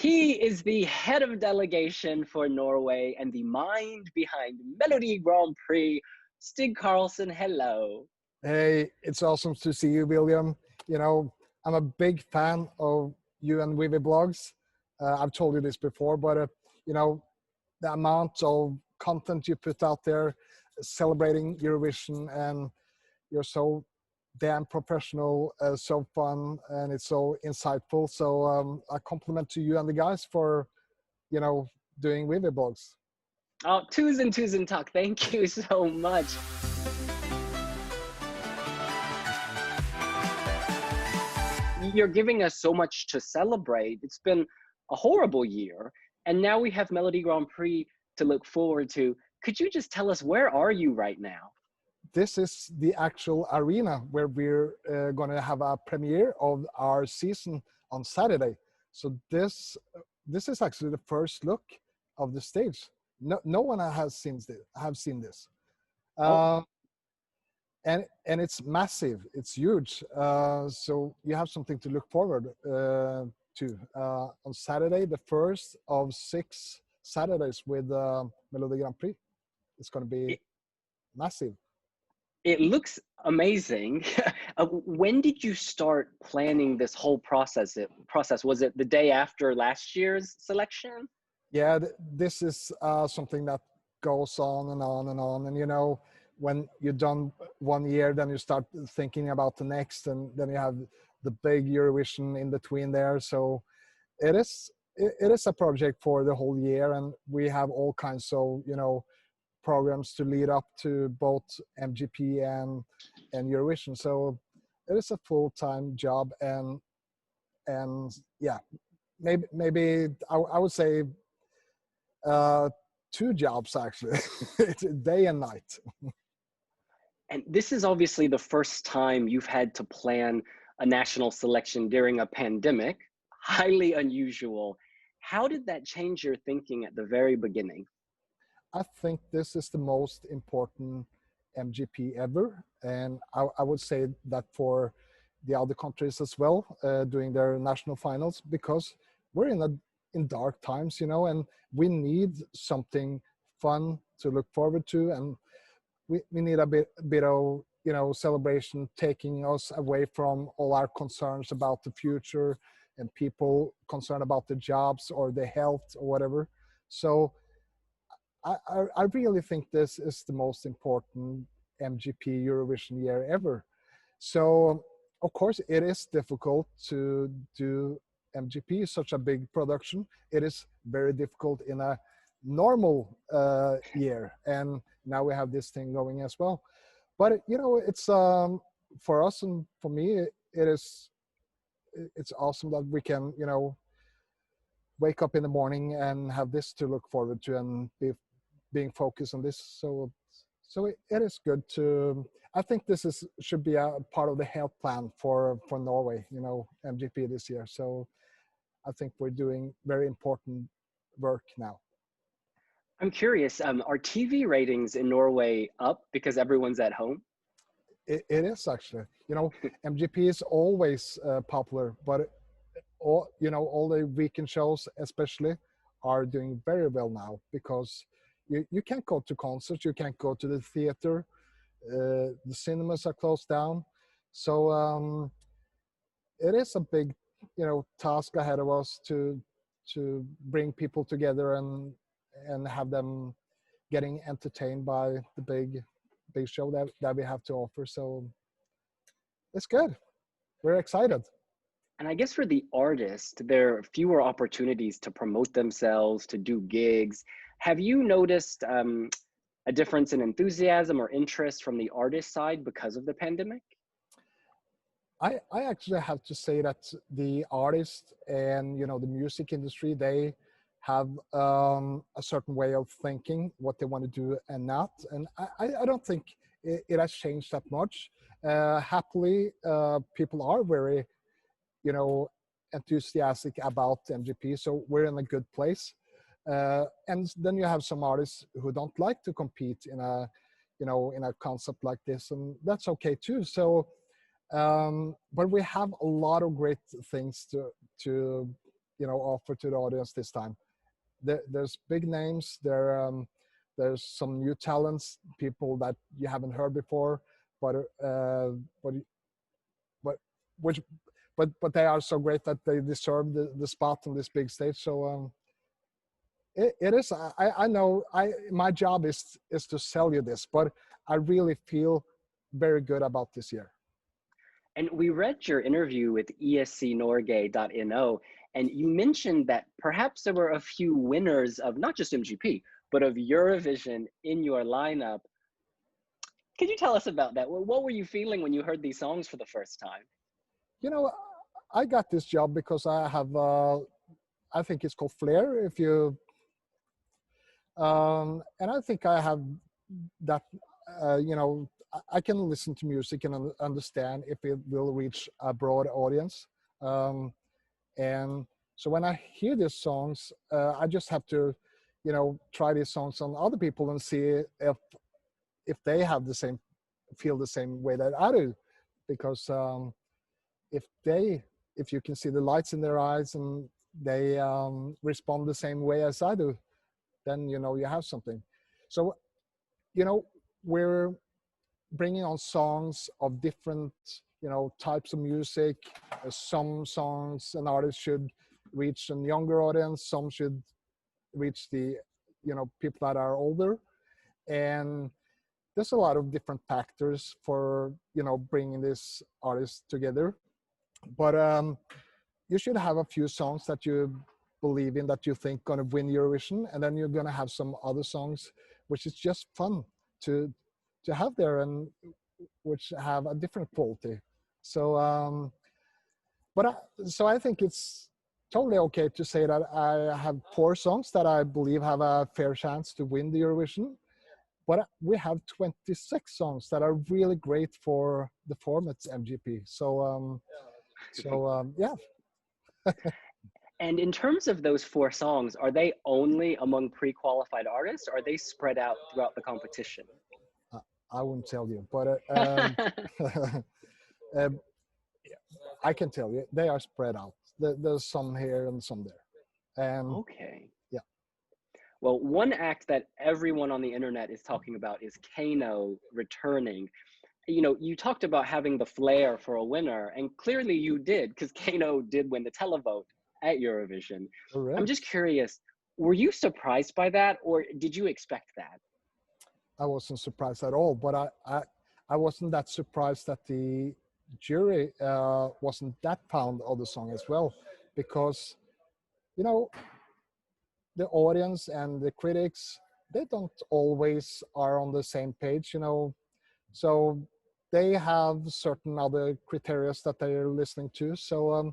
He is the head of delegation for Norway and the mind behind Melodi Grand Prix. Stig Karlsen, hello. Hey, it's awesome to see you, William. I'm a big fan of you and Wiwibloggs. I've told you this before, but the amount of content you put out there celebrating Eurovision, and you're so damn professional, so fun, and it's so insightful. So a compliment to you and the guys for, doing Wiwibloggs. Oh, tusen talk. Thank you so much. You're giving us so much to celebrate. It's been a horrible year, and now we have Melodi Grand Prix to look forward to. Could you just tell us, where are you right now? This is the actual arena where we're going to have a premiere of our season on Saturday. So this is actually the first look of the stage. No one has seen this. And it's massive. It's huge. So you have something to look forward to on Saturday, the first of 6 Saturdays with Melodi Grand Prix. It's going to be massive. It looks amazing. When did you start planning this whole process? Was it the day after last year's selection? Yeah, this is something that goes on and on and on. And when you're done one year, then you start thinking about the next, and then you have the big Eurovision in between there. So it is a project for the whole year, and we have all kinds of programs to lead up to both MGP and Eurovision. So it is a full-time job, and yeah, maybe I would say 2 jobs actually. It's day and night. And this is obviously the first time you've had to plan a national selection during a pandemic. Highly unusual. How did that change your thinking at the very beginning? I think this is the most important MGP ever, and I would say that for the other countries as well, doing their national finals, because we're in dark times, and we need something fun to look forward to, and we need a bit of celebration, taking us away from all our concerns about the future and people concerned about their jobs or their health or whatever. So I really think this is the most important MGP Eurovision year ever. So of course it is difficult to do MGP, such a big production. It is very difficult in a normal year, and now we have this thing going as well. But it's for us and for me, it's awesome that we can wake up in the morning and have this to look forward to, and being focused on this. So it is good to. I think this should be a part of the health plan for Norway, MGP this year. So I think we're doing very important work now. I'm curious, are TV ratings in Norway up because everyone's at home? It is actually. MGP is always popular, but all the weekend shows especially are doing very well now, because you can't go to concerts, you can't go to the theater, the cinemas are closed down. So it is a big task ahead of us to bring people together and have them getting entertained by the big show that we have to offer. So it's good. We're excited. And I guess for the artist, there are fewer opportunities to promote themselves, to do gigs. Have you noticed a difference in enthusiasm or interest from the artist side because of the pandemic? I actually have to say that the artists and the music industry, they have a certain way of thinking what they want to do and not, and I don't think it has changed that much. Happily, people are very enthusiastic about MGP, so we're in a good place. And then you have some artists who don't like to compete in a concept like this, and that's okay too. So but we have a lot of great things to offer to the audience this time. There's big names. There's some new talents, people that you haven't heard before, but but which but they are so great that they deserve the spot on this big stage. So it is. I know. My job is to sell you this, but I really feel very good about this year. And we read your interview with ESC and you mentioned that perhaps there were a few winners of not just MGP, but of Eurovision in your lineup. Could you tell us about that? What were you feeling when you heard these songs for the first time? I got this job because I have, I think it's called flair. If you, and I think I have that, I can listen to music and understand if it will reach a broad audience. And so when I hear these songs, I just have to, try these songs on other people and see if they have feel the same way that I do. Because if you can see the lights in their eyes and they respond the same way as I do, then you have something. So we're bringing on songs of different types of music. Some songs an artist should reach a younger audience, some should reach the people that are older, and there's a lot of different factors for bringing this artist together. But you should have a few songs that you believe in, that you think gonna win Eurovision, and then you're gonna have some other songs which is just fun to have there and which have a different quality. So so I think it's totally okay to say that I have 4 songs that I believe have a fair chance to win the Eurovision. But we have 26 songs that are really great for the format MGP. So yeah. And in terms of those 4 songs, are they only among pre-qualified artists, or are they spread out throughout the competition? I wouldn't tell you, but I can tell you they are spread out. There's some here and some there. And okay. Yeah. Well, one act that everyone on the internet is talking about is KEiiNO returning. You talked about having the flair for a winner, and clearly you did, because KEiiNO did win the televote at Eurovision. Correct. I'm just curious, were you surprised by that, or did you expect that? I wasn't surprised at all, but I wasn't that surprised that the jury wasn't that fond of the song as well, because the audience and the critics, they don't always are on the same page, so they have certain other criteria that they're listening to. So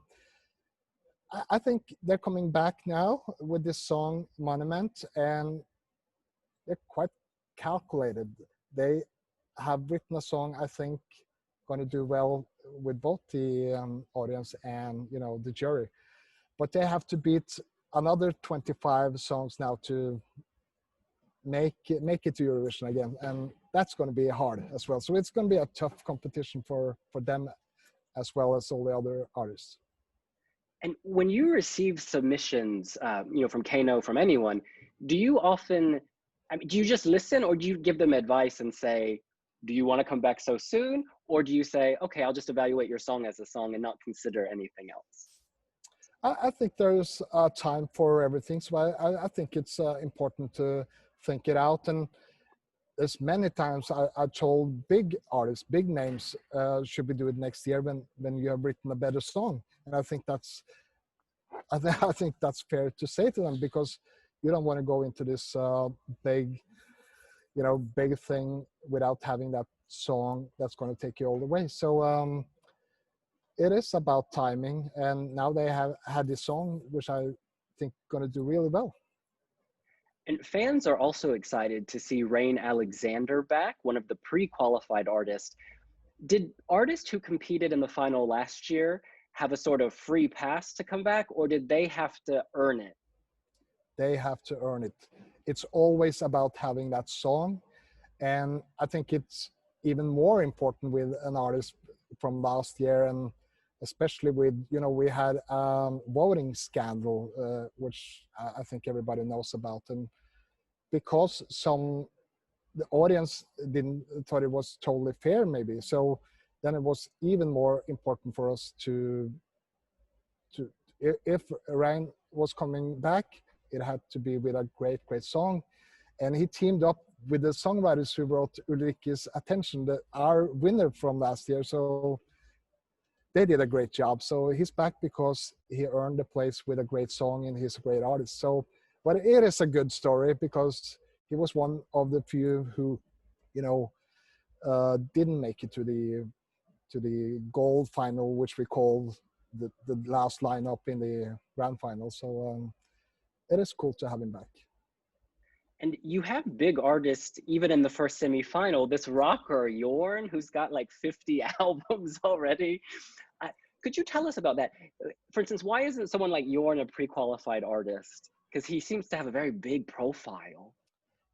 I think they're coming back now with this song Monument, and they're quite calculated. They have written a song I think going to do well with both the audience and the jury, but they have to beat another 25 songs now to make it to Eurovision again, and that's going to be hard as well. So it's going to be a tough competition for them as well as all the other artists. And when you receive submissions, from KEiiNO, from anyone, do you often, do you just listen, or do you give them advice and say, do you want to come back so soon? Or do you say, okay, I'll just evaluate your song as a song and not consider anything else? I think there's a time for everything. So I think it's important to think it out. And there's many times I told big artists, big names, should we do it next year when you have written a better song? And I think that's fair to say to them, because you don't want to go into this big thing without having that song that's going to take you all the way. So it is about timing, and now they have had this song, which I think going to do really well. And fans are also excited to see Rainn Alexander back, one of the pre-qualified artists. Did artists who competed in the final last year have a sort of free pass to come back, or did they have to earn it? They have to earn it. It's always about having that song. And I think it's even more important with an artist from last year and especially with, we had voting scandal, which I think everybody knows about. And because the audience didn't thought it was totally fair, maybe. So then it was even more important for us to if Rainn was coming back, it had to be with a great song. And he teamed up with the songwriters who wrote Ulrikke's Attention, our winner from last year. So they did a great job. So he's back because he earned a place with a great song and he's a great artist. So, but it is a good story because he was one of the few who, didn't make it to the gold final, which we call the last lineup in the grand final. So it is cool to have him back. And you have big artists even in the first semi-final. This rocker Jorn, who's got like 50 albums already. Could you tell us about that? For instance, why isn't someone like Jorn a pre-qualified artist? Because he seems to have a very big profile.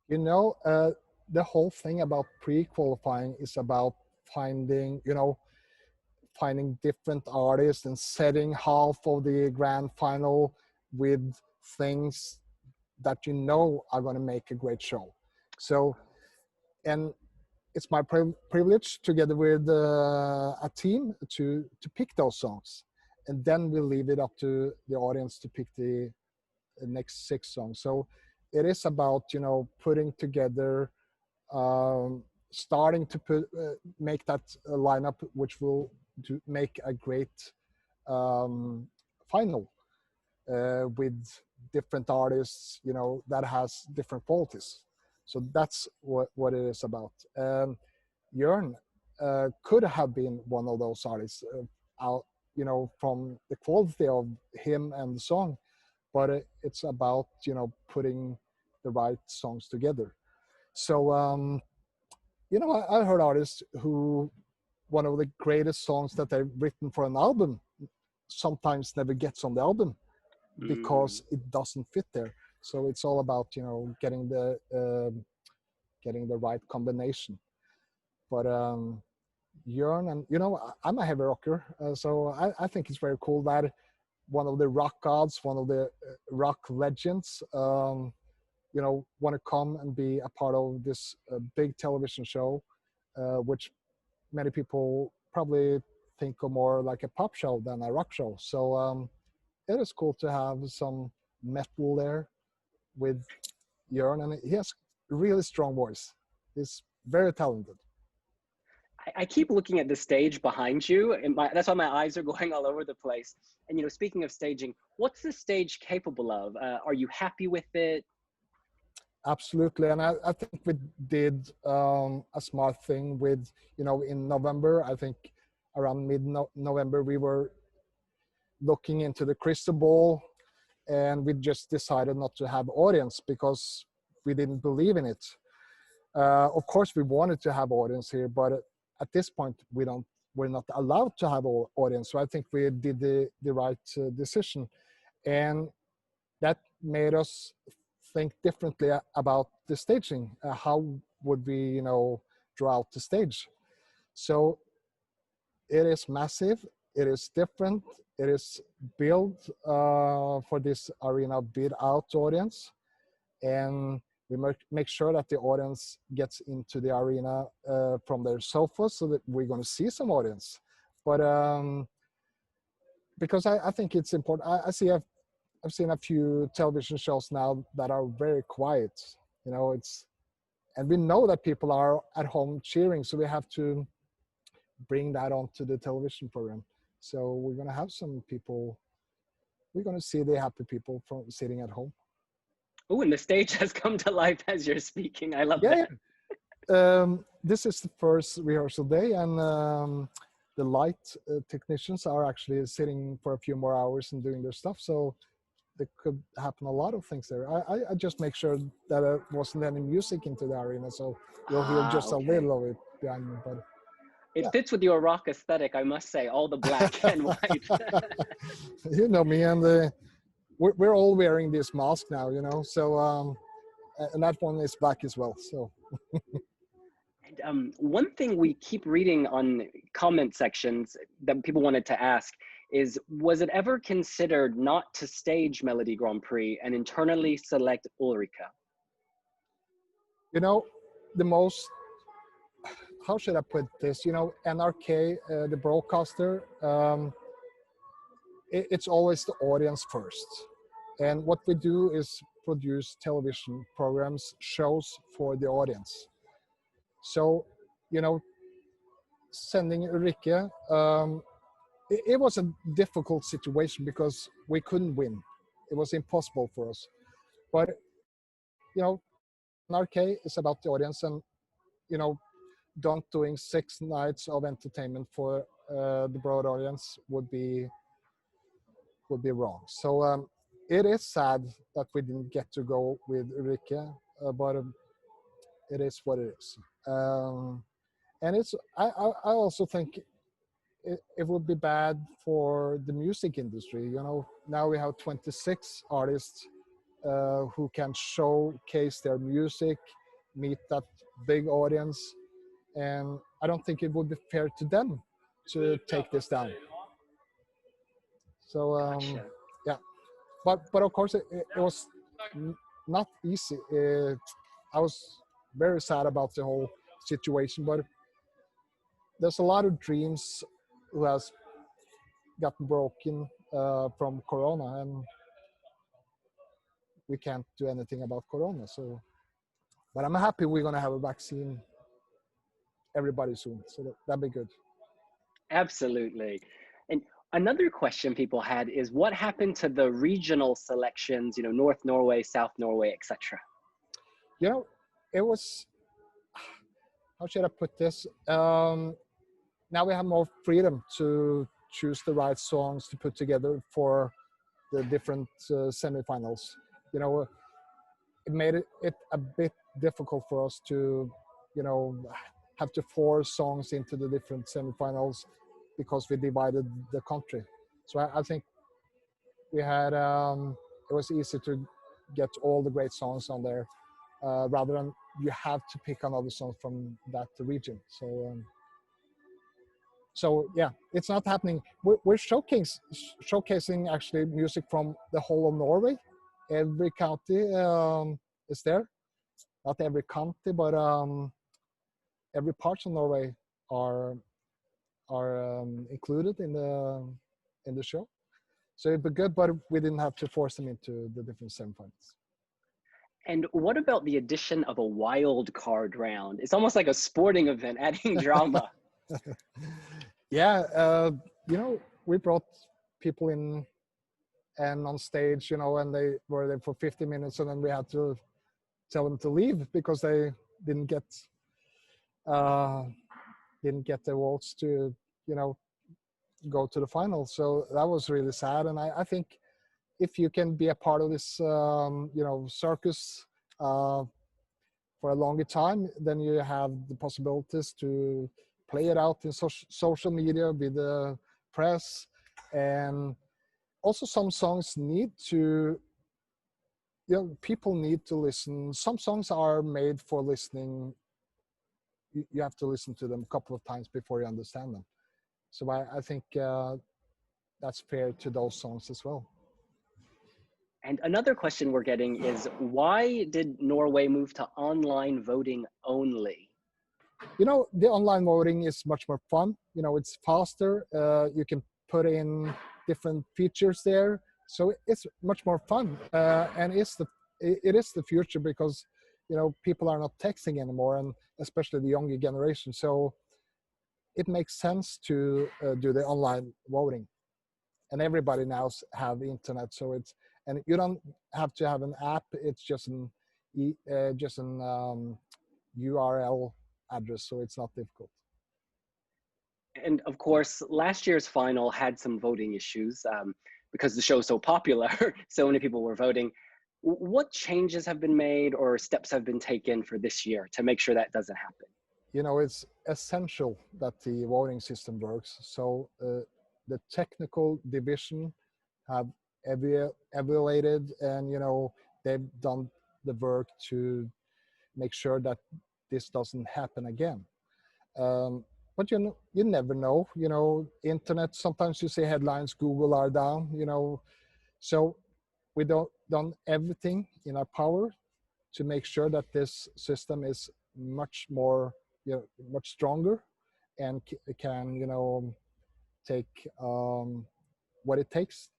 The whole thing about pre-qualifying is about finding different artists and setting half of the grand final with things that are going to make a great show. So, and it's my privilege together with a team to pick those songs, and then we leave it up to the audience to pick the next 6 songs. So it is about putting together, starting to make that lineup, which will make a great final with different artists, that has different qualities. So that's what it is about. Jorn could have been one of those artists, out, from the quality of him and the song, but it's about putting the right songs together. So I heard artists who one of the greatest songs that they've written for an album sometimes never gets on the album because it doesn't fit there. So it's all about getting the right combination. But Jorn, and I'm a heavy rocker, so I think it's very cool that one of the rock gods, one of the rock legends, want to come and be a part of this big television show, which many people probably think of more like a pop show than a rock show. So it is cool to have some metal there with Jorn, and he has a really strong voice. He's very talented. I keep looking at the stage behind you, and that's why my eyes are going all over the place. And speaking of staging, what's the stage capable of? Are you happy with it? Absolutely, and I think we did a smart thing with, in November, I think around mid-November, we were looking into the crystal ball, and we just decided not to have audience because we didn't believe in it. Of course, we wanted to have audience here, but at this point, we're not allowed to have audience. So I think we did the right decision, and that made us think differently about the staging. How would we, draw out the stage? So it is massive. It is different. It is built for this arena bid out audience, and we make sure that the audience gets into the arena from their sofas, so that we're going to see some audience. But because I think it's important. I've seen a few television shows now that are very quiet. And we know that people are at home cheering, so we have to bring that onto the television program. So we're going to have some people. We're going to see the happy people from sitting at home. Oh, and the stage has come to life as you're speaking. I love that. This is the first rehearsal day, and the light technicians are actually sitting for a few more hours and doing their stuff. So there could happen a lot of things there. I just make sure that there wasn't any music into the arena, so you'll hear just a little of it behind me. But it fits with your rock aesthetic, I must say. All the black and white. You know me, and we're all wearing this mask now, so and that one is black as well. So. And one thing we keep reading on comment sections that people wanted to ask is, was it ever considered not to stage Melodi Grand Prix and internally select Ulrikke? You know, the most, how should I put this? You know, NRK, the broadcaster, it's always the audience first. And what we do is produce television programs, shows for the audience. So, you know, sending Ulrikke, it was a difficult situation because we couldn't win. It was impossible for us. But, you know, NRK is about the audience, and, you know, don't doing 6 nights of entertainment for the broad audience would be wrong. So it is sad that we didn't get to go with Ulrikke, but it is what it is. And it's I also think it would be bad for the music industry. You know, now we have 26 artists who can showcase their music, meet that big audience, and I don't think it would be fair to them to take this down. So Gotcha. yeah, but of course it was not easy. I was very sad about the whole situation, but there's a lot of dreams who has gotten broken from Corona, and we can't do anything about Corona. So, but I'm happy we're gonna have a vaccine, everybody soon. So that'd be good. Absolutely. And another question people had is, what happened to the regional selections, you know, North Norway, South Norway, etc.? You know, it was, how should I put this? Now we have more freedom to choose the right songs to put together for the different semifinals. You know, it made it a bit difficult for us to, you know, have to force songs into the different semifinals because we divided the country. So I think we had, it was easy to get all the great songs on there rather than you have to pick another song from that region. So yeah, it's not happening. We're showcasing actually music from the whole of Norway. Every county is there. Not every county, but every part of Norway are included in the show. So it'd be good, but we didn't have to force them into the different semifinals. And what about the addition of a wild card round? It's almost like a sporting event, adding drama. Yeah, you know, we brought people in and on stage, you know, and they were there for 50 minutes, and then we had to tell them to leave because they didn't get the votes to, you know, go to the final. So that was really sad. And I think if you can be a part of this, you know, circus for a longer time, then you have the possibilities to play it out in social media with the press. And also some songs need to, you know, people need to listen. Some songs are made for listening. You have to listen to them a couple of times before you understand them. So I think that's fair to those songs as well. And another question we're getting is, why did Norway move to online voting only? You know, the online voting is much more fun. You know, it's faster. You can put in different features there. So it's much more fun. And it is the future because, you know, people are not texting anymore, and especially the younger generation. So it makes sense to do the online voting. And everybody now have the internet. So and you don't have to have an app. It's just an URL address, so it's not difficult. And of course, last year's final had some voting issues because the show's so popular, so many people were voting. What changes have been made or steps have been taken for this year to make sure that doesn't happen? You know, it's essential that the voting system works. So the technical division have evaluated, and, you know, they've done the work to make sure that this doesn't happen again. But you never know. Internet. Sometimes you see headlines. Google are down. So we don't done everything in our power to make sure that this system is much more, much stronger, and can take what it takes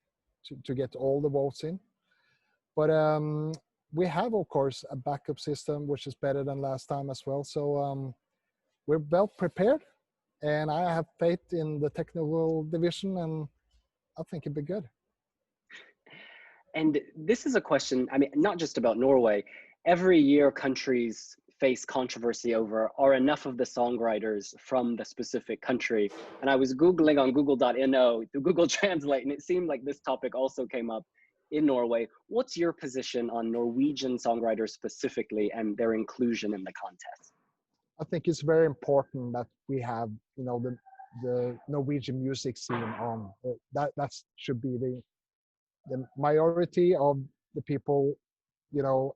to get all the votes in. But we have, of course, a backup system which is better than last time as well. So we're well prepared, and I have faith in the technical division, and I think it'll be good. And this is a question, I mean, not just about Norway. Every year, countries face controversy over, are enough of the songwriters from the specific country? And I was Googling on google.no, the Google Translate, and it seemed like this topic also came up in Norway. What's your position on Norwegian songwriters specifically and their inclusion in the contest? I think it's very important that we have, the Norwegian music scene on. That should be the majority of the people,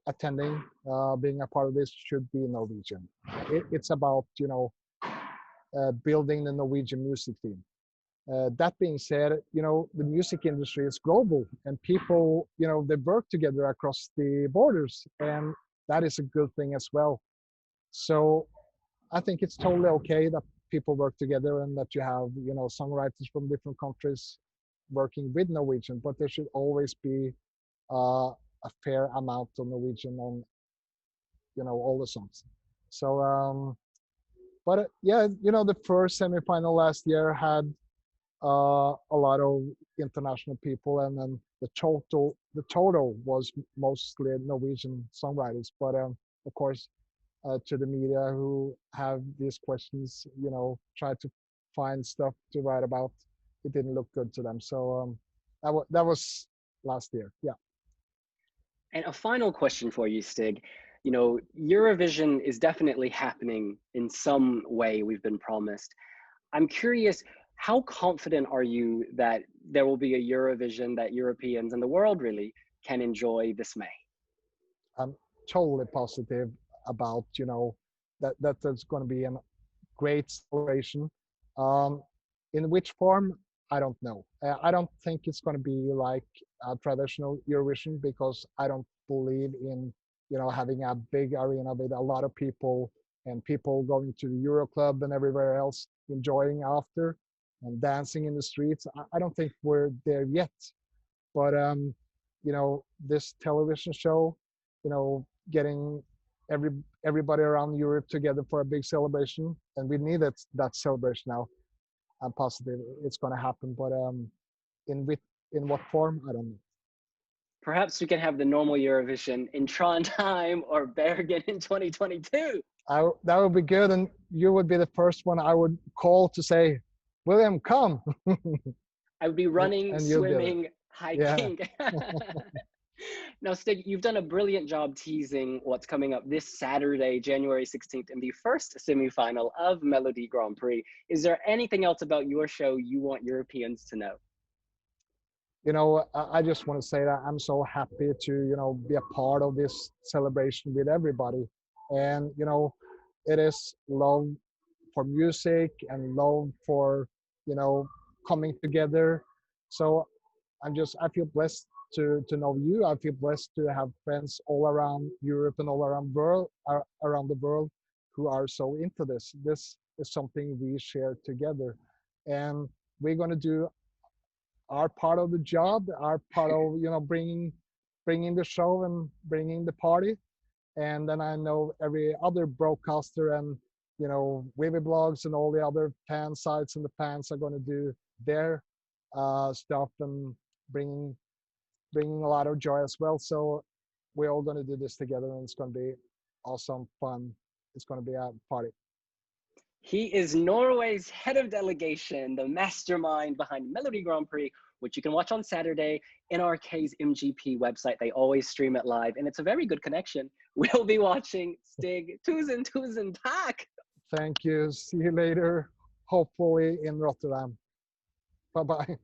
attending, being a part of this should be Norwegian. It's about, building the Norwegian music scene. That being said, the music industry is global, and people, they work together across the borders, and that is a good thing as well. So I think it's totally okay that people work together and that you have, songwriters from different countries working with Norwegian, but there should always be a fair amount of Norwegian on, all the songs. So, but yeah, the first semifinal last year had a lot of international people, and then the total was mostly Norwegian songwriters. But of course, to the media who have these questions, try to find stuff to write about, it didn't look good to them. So that was last year. Yeah. And a final question for you, Stig. Eurovision is definitely happening in some way, we've been promised. I'm curious, how confident are you that there will be a Eurovision that Europeans and the world really can enjoy this May? I'm totally positive about, that there's going to be a great celebration. In which form, I don't know. I don't think it's going to be like a traditional Eurovision, because I don't believe in, having a big arena with a lot of people and people going to the Euro Club and everywhere else enjoying after and dancing in the streets. I don't think we're there yet. But this television show, getting everybody around Europe together for a big celebration, and we need that celebration now. I'm positive it's going to happen, but in what form, I don't know. Perhaps we can have the normal Eurovision in Trondheim or Bergen in 2022. That would be good, and you would be the first one I would call to say, William, come. I would be running, and swimming, hiking. Yeah. Now, Stig, you've done a brilliant job teasing what's coming up this Saturday, January 16th, in the first semifinal of Melodi Grand Prix. Is there anything else about your show you want Europeans to know? I just want to say that I'm so happy to, be a part of this celebration with everybody. And, it is love for music and love for, coming together. So I feel blessed to know you. I feel blessed to have friends all around Europe and all around the world who are so into this. This is something we share together, and we're going to do our part of the job, our part of bringing the show and bringing the party. And then I know every other broadcaster and Wiwibloggs and all the other fan sites and the fans are going to do their stuff and bringing a lot of joy as well. So we're all going to do this together, and it's going to be awesome fun. It's going to be a party. He is Norway's head of delegation, the mastermind behind Melodi Grand Prix, which you can watch on Saturday in our KEiiNO website. They always stream it live, and it's a very good connection. We'll be watching. Stig, tusen tak. Thank you. See you later, hopefully in Rotterdam. Bye-bye.